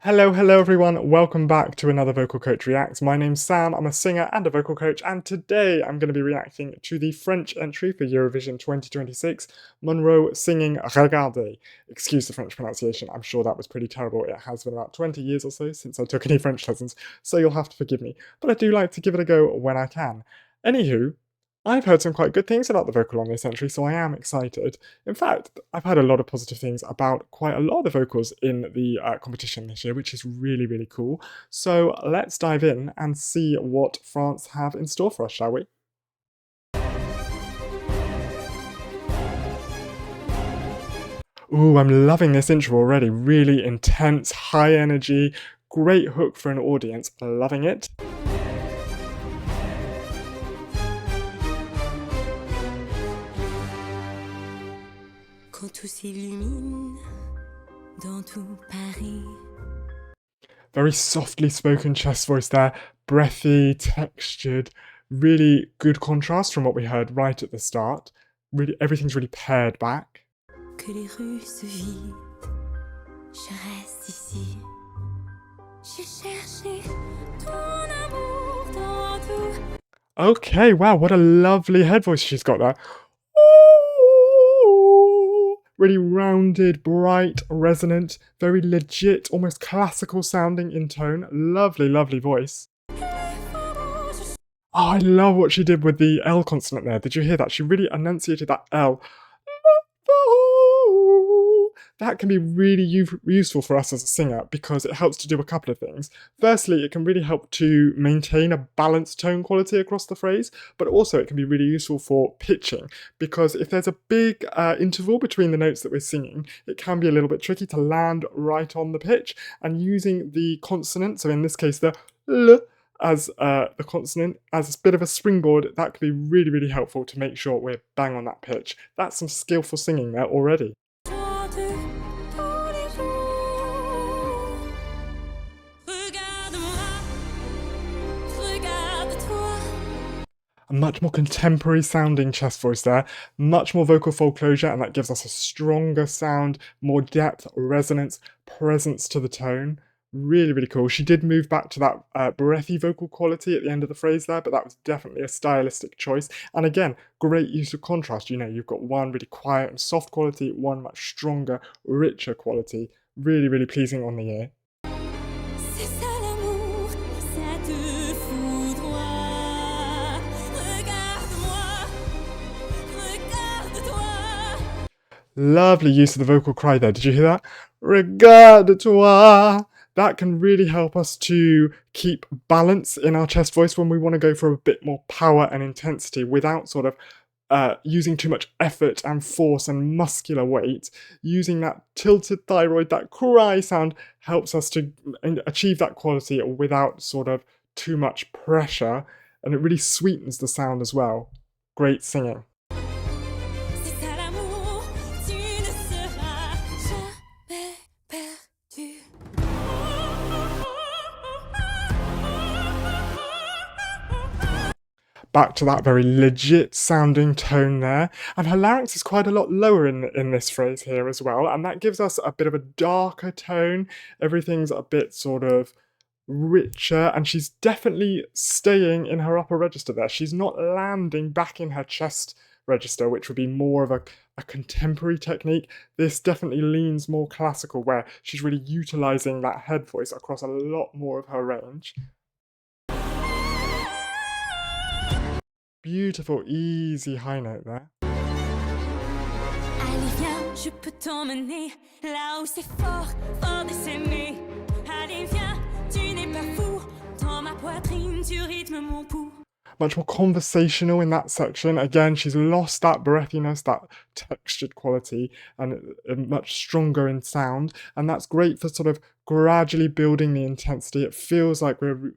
Hello everyone, welcome back to another Vocal Coach Reacts. My name's Sam, I'm a singer and a vocal coach, and today I'm going to be reacting to the French entry for Eurovision 2026, Monroe singing Regarde. Excuse the French pronunciation, I'm sure that was pretty terrible. It has been about 20 years or so since I took any French lessons, so you'll have to forgive me, but I do like to give it a go when I can. Anywho, I've heard some quite good things about the vocal on this entry, so I am excited. In fact, I've heard a lot of positive things about quite a lot of the vocals in the competition this year, which is really cool. So let's dive in and see what France have in store for us, shall we? Ooh, I'm loving this intro already. Really intense, high energy, great hook for an audience. Loving it. Quand tout s'illumine dans tout Paris. Very softly spoken chest voice there, breathy, textured, really good contrast from what we heard right at the start. Really, everything's really pared back. Que les rues se vident, je reste ici. J'ai cherché ton amour dans tout. Okay, wow, what a lovely head voice she's got there. Really rounded, bright, resonant, very legit, almost classical sounding in tone. Lovely voice. Oh, I love what she did with the L consonant there. Did you hear that? She really enunciated that L. That can be really useful for us as a singer because it helps to do a couple of things. Firstly, it can really help to maintain a balanced tone quality across the phrase, but also it can be really useful for pitching because if there's a big interval between the notes that we're singing, it can be a little bit tricky to land right on the pitch, and using the consonant, so in this case the L, as the consonant, as a bit of a springboard, that can be really helpful to make sure we're bang on that pitch. That's some skillful singing there already. A much more contemporary sounding chest voice there, much more vocal fold closure, and that gives us a stronger sound, more depth, resonance, presence to the tone. Really cool. She did move back to that breathy vocal quality at the end of the phrase there, but that was definitely a stylistic choice. And again, great use of contrast. You know, you've got one really quiet and soft quality, one much stronger, richer quality. Really pleasing on the ear. Lovely use of the vocal cry there. Did you hear that? Regarde-toi. That can really help us to keep balance in our chest voice when we want to go for a bit more power and intensity without sort of using too much effort and force and muscular weight. Using that tilted thyroid, that cry sound, helps us to achieve that quality without sort of too much pressure, and it really sweetens the sound as well. Great singing. Back to that very legit sounding tone there, and her larynx is quite a lot lower in this phrase here as well, and that gives us a bit of a darker tone. Everything's a bit sort of richer, and she's definitely staying in her upper register there. She's not landing back in her chest register, which would be more of a contemporary technique. This definitely leans more classical, where she's really utilizing that head voice across a lot more of her range. Beautiful, easy high note there. Allez viens, je peux t'emmener là où c'est fort de s'aimer. Allez viens, tu n'es pas fou, dans ma poitrine tu rythmes mon pouls. Much more conversational in that section. Again, she's lost that breathiness, that textured quality, and much stronger in sound. And that's great for sort of gradually building the intensity. It feels like we're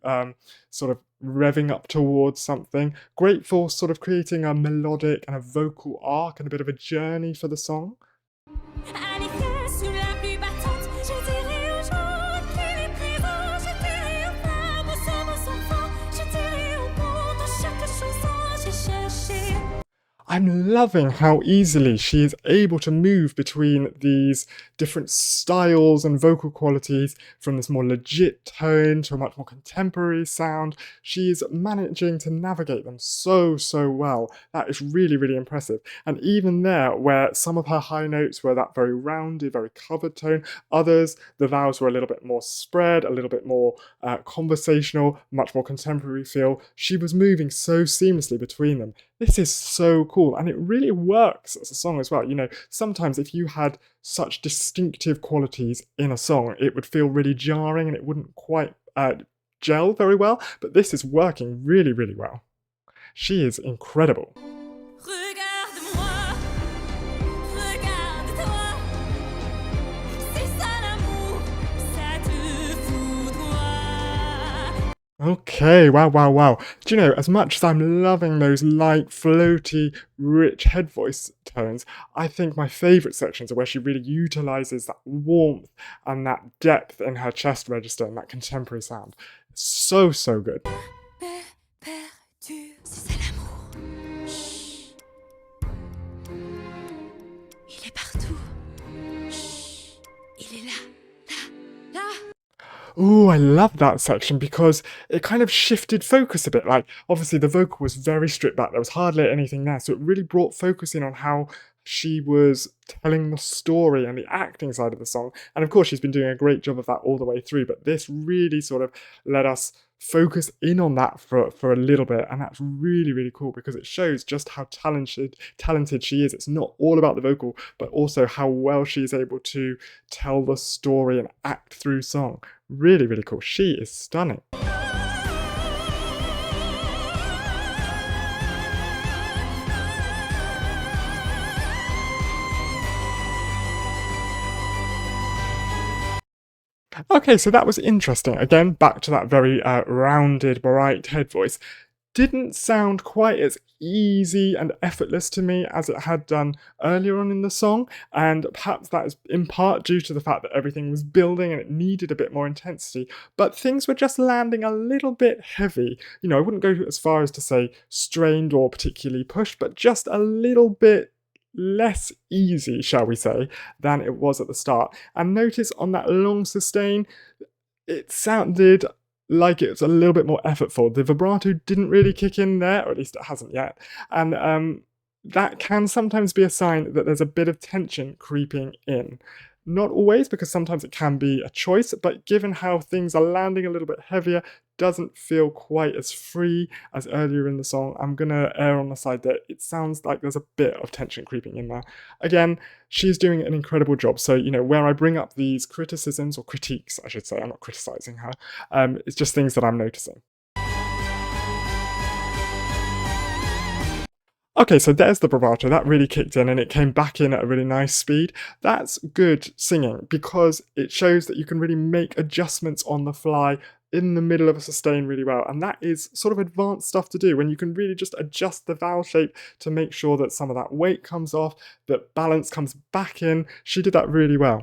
sort of revving up towards something. Great for sort of creating a melodic and a vocal arc and a bit of a journey for the song. I'm loving how easily she is able to move between these different styles and vocal qualities, from this more legit tone to a much more contemporary sound. She's managing to navigate them so well. That is really, really impressive. And even there, where some of her high notes were that very rounded, very covered tone, others, the vowels were a little bit more spread, a little bit more conversational, much more contemporary feel. She was moving so seamlessly between them. This is so cool, and it really works as a song as well. You know, sometimes if you had such distinctive qualities in a song, it would feel really jarring and it wouldn't quite gel very well, but this is working really, really well. She is incredible. Regarde-moi, regarde-toi, c'est ça l'amour, ça te foudroie. Okay, wow. Do you know, as much as I'm loving those light, floaty, rich head voice tones, I think my favourite sections are where she really utilises that warmth and that depth in her chest register and that contemporary sound. So good. Perdu, c'est ça l'amour. Chut. Il est partout. Chut. Il est là. Ooh, I love that section because it kind of shifted focus a bit. Like, obviously, the vocal was very stripped back. There was hardly anything there. So it really brought focus in on how she was telling the story and the acting side of the song. And of course, she's been doing a great job of that all the way through. But this really sort of let us focus in on that for a little bit. And that's really, really cool because it shows just how talented she is. It's not all about the vocal, but also how well she is able to tell the story and act through song. Really, really cool. She is stunning. Okay, so that was interesting. Again, back to that very rounded, bright head voice. Didn't sound quite as easy and effortless to me as it had done earlier on in the song, and perhaps that is in part due to the fact that everything was building and it needed a bit more intensity, but things were just landing a little bit heavy. You know, I wouldn't go as far as to say strained or particularly pushed, but just a little bit less easy, shall we say, than it was at the start. And notice on that long sustain, it sounded like it was a little bit more effortful. The vibrato didn't really kick in there, or at least it hasn't yet. And that can sometimes be a sign that there's a bit of tension creeping in. Not always, because sometimes it can be a choice, but given how things are landing a little bit heavier, doesn't feel quite as free as earlier in the song. I'm gonna err on the side that it sounds like there's a bit of tension creeping in there. Again, she's doing an incredible job. So, you know, where I bring up these criticisms, or critiques, I should say, I'm not criticizing her, it's just things that I'm noticing. Okay, so there's the bravado. That really kicked in and it came back in at a really nice speed. That's good singing because it shows that you can really make adjustments on the fly in the middle of a sustain really well. And that is sort of advanced stuff to do when you can really just adjust the vowel shape to make sure that some of that weight comes off, that balance comes back in. She did that really well.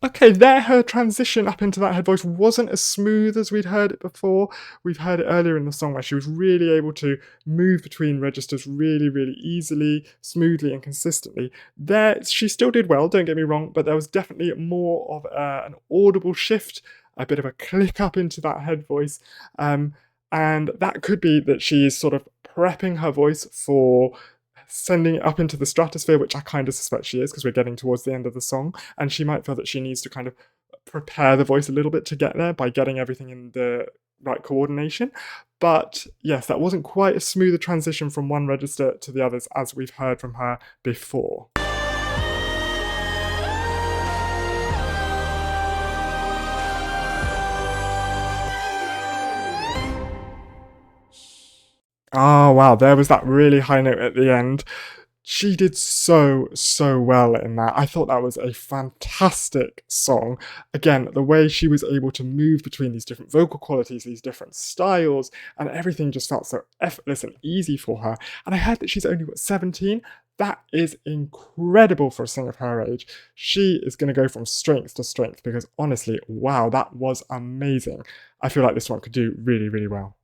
Okay, there her transition up into that head voice wasn't as smooth as we'd heard it before. We've heard it earlier in the song where she was really able to move between registers really easily, smoothly and consistently. There, she still did well, don't get me wrong, but there was definitely more of an audible shift, a bit of a click up into that head voice. And that could be that she is sort of prepping her voice for sending it up into the stratosphere, which I kind of suspect she is because we're getting towards the end of the song, and she might feel that she needs to kind of prepare the voice a little bit to get there by getting everything in the right coordination. But yes, that wasn't quite as smooth a transition from one register to the others as we've heard from her before. Oh wow, there was that really high note at the end. She did so well in that. I thought that was a fantastic song. Again, the way she was able to move between these different vocal qualities, these different styles, and everything just felt so effortless and easy for her. And I heard that she's only, 17? That is incredible for a singer of her age. She is going to go from strength to strength because honestly, wow, that was amazing. I feel like this one could do really well.